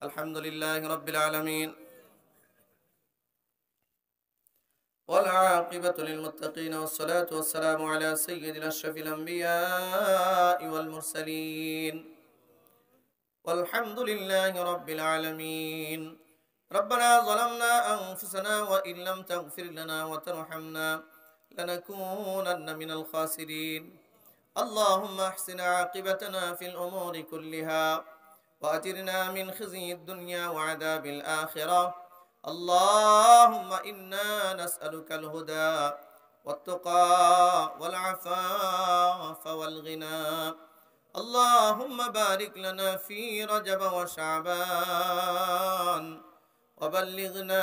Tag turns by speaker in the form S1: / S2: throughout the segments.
S1: আলহামদুলিল্লাহি রাব্বিল আলামিন ওয়াল আকিবাতু লিল মুত্তাকিন ওয়াস সালাতু ওয়াস সালামু আলা সাইয়্যিদিল আশরাফিল আমবিয়াই ওয়াল মুরসালিন walhamdulillahi rabbil alamin rabbana zalamna anfusana wa in lam taghfir lana wa tarhamna lanakunanna minal khasirin allahumma ahsin aqibatana fil umuri kulliha wa ajirna min khizyid dunya wa adabil akhirah allahumma inna nas'aluka al-huda wat-tuqa wal-afafa wal-ghina اللهم بارك لنا في رجب وشعبان وبلغنا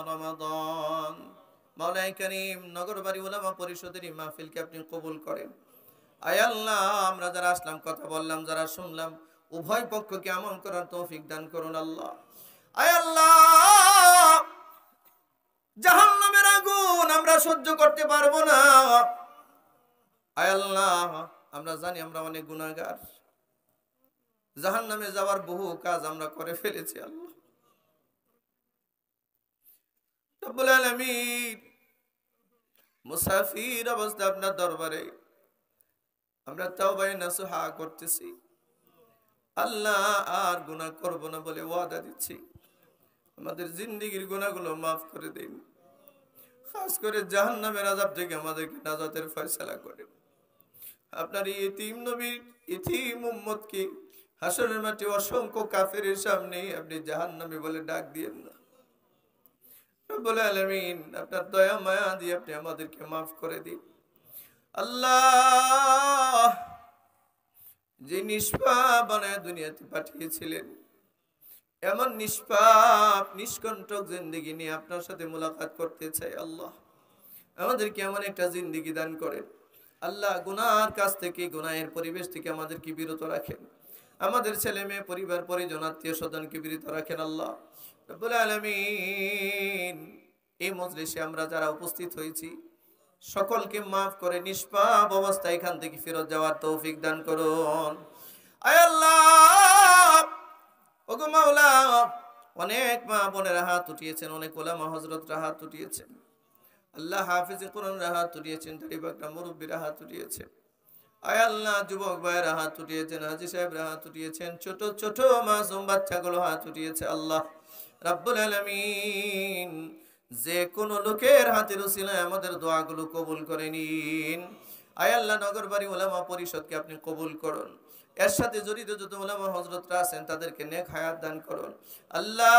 S1: رمضان مولاي كريم Nagarbari উলামা পরিষদের এই মাহফিলকে আপনি কবুল করেন আয় আল্লাহ আমরা যারা আসলাম কথা বললাম যারা শুনলাম উভয় পক্ষকে আমল করার তৌফিক দান করুন আল্লাহ আয় আল্লাহ জাহান্নামের আগুন আমরা সহ্য করতে পারবো না আয় আল্লাহ আমরা জানি আমরা অনেক গুনাহগার জাহান্নামে যাওয়ার বহু কাজ আমরা করে ফেলেছি আল্লাহ রব্বুল আলামিন মুসাফির অবস্থা আপনার দরবারে আমরা তাওবা নাসুহা করতেছি আল্লাহ আর গুনাহ করব না বলে ওয়াদা দিচ্ছি আমাদের জিন্দেগীর গুনাহগুলো maaf করে দিন খাস করে জাহান্নামের আযাব থেকে আমাদেরকে নাজাতের ফয়সালা করেন আপনার ইতিম নবীর ইতিম উম্মতকে হাসরের মাঠে অসংখ্য কাফেরের সামনে আপনি জাহান্নামে বলে ডাক দিয়েন না রব্বুল আলামিন আপনার দয়া মায়া দিয়ে আপনি আমাদেরকে maaf করে দিন আল্লাহ যে নিষ্পাপ বানায় দুনিয়াতে পাঠিয়েছিলেন এমন নিষ্পাপ নিষ্কণ্টক জিন্দেগি নিয়ে আপনার সাথে মুলাকাত করতে চাই আল্লাহ আমাদেরকে এমন একটা জিন্দেগি দান করেন আল্লাহ গুনাহের কাছ থেকে গুনাহের পরিবেশ থেকে আমাদেরকে বিরত রাখেন আমাদের ছেলে মেয়ে পরিবার পরিজন আত্মীয় স্বজনকে বিরত রাখেন আল্লাহ রব্বুল আলামিন এই মজলিসে আমরা যারা উপস্থিত হয়েছি সকলকে maaf করে নিষ্পাপ অবস্থায় এখান থেকে ফেরত যাওয়ার তৌফিক দান করুন আয় আল্লাহ ওগো মাওলা অনেক মা বোনেরা হাত উঠিয়েছেন অনেক ওলামা হযরতরা হাত উঠিয়েছেন আল্লাহ হাফেজে কোরআন হাত উঠিয়েছেন দাড়িপাকা মুরব্বিরা হাত উঠিয়েছেন আয় আল্লাহ যুবক ভাইরা হাত উঠিয়েছেন হাজী সাহেবরা হাত উঠিয়েছেন ছোট ছোট মাসুম বাচ্চাগুলো হাত উঠিয়েছে আল্লাহ রাব্বুল আলামিন যে কোন লোকের হাতের উসিলায় আমাদের দোয়াগুলো কবুল করে নিন আয় আল্লাহ নগরবাড়ি উলামা পরিষদকে আপনি কবুল করুন এর সাথে জড়িত যত উলামা হযরতরা আছেন তাদেরকে নেক হায়াত দান করুন আল্লাহ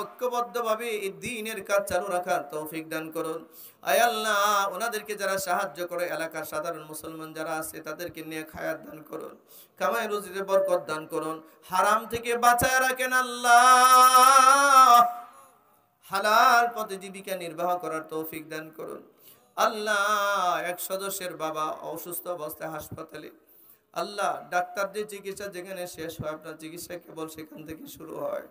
S1: ঐক্যবদ্ধভাবে এই দ্বীনের কাজ চালু রাখার তৌফিক দান করুন আয় আল্লাহ ওনাদেরকে যারা সাহায্য করে এলাকার সাধারণ মুসলমান যারা আছে তাদেরকে নেক হায়াত দান করুন কামাই রুজিতে বরকত দান করুন হারাম থেকে বাঁচায় রাখেন আল্লাহ হালাল পথে জীবিকা নির্বাহ করার তৌফিক দান করুন আল্লাহ এক সদস্যের বাবা অসুস্থ অবস্থায় হাসপাতালে আল্লাহ ডাক্তারদের চিকিৎসা যেখানে শেষ হয় আপনার চিকিৎসা কেবল সেখান থেকে শুরু হয়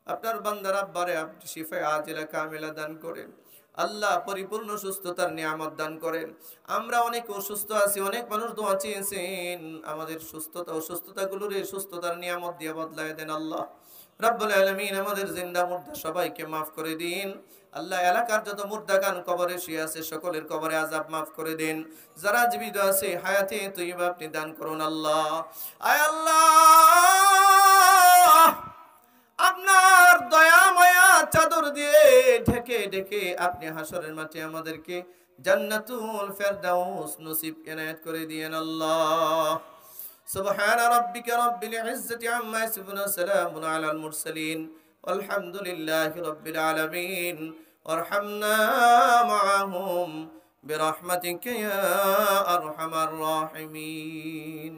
S1: আপনার বান্দার আব্বারে আপনি শিফায়ে আজিলা কামিলা দান করেন আল্লাহ পরিপূর্ণ সুস্থতার নিয়ামত দান করেন আমরা অনেক অসুস্থ আছি অনেক মানুষ দোয়া চেয়েছেন আমাদের সুস্থতা অসুস্থতাগুলোর এই সুস্থতার নিয়ামত দিয়ে বদলায় দেন আল্লাহ রব্বুল আলামিন আমাদের জিন্দা মুর্দা সবাইকে maaf করে দিন আল্লাহ এলাকার যত মুর্দাগান কবরে শুয়ে আছে সকলের কবরে আযাব maaf করে দিন যারা জীবিত আছে হায়াতে তয়্যিবা আপনি দান করুন আল্লাহ আয় আল্লাহ আপনার দয়া মায়া চাদর দিয়ে ঢেকে ঢেকে আপনি হাসরের মাঠে আমাদেরকে জান্নাতুল ফেরদাউস নসিব এনায়েত করে দিয়েন আল্লাহ سبحان ربك رب العزة عما يصفون وسلام على المرسلين والحمد لله رب العالمين وارحمنا معهم برحمتك يا أرحم الراحمين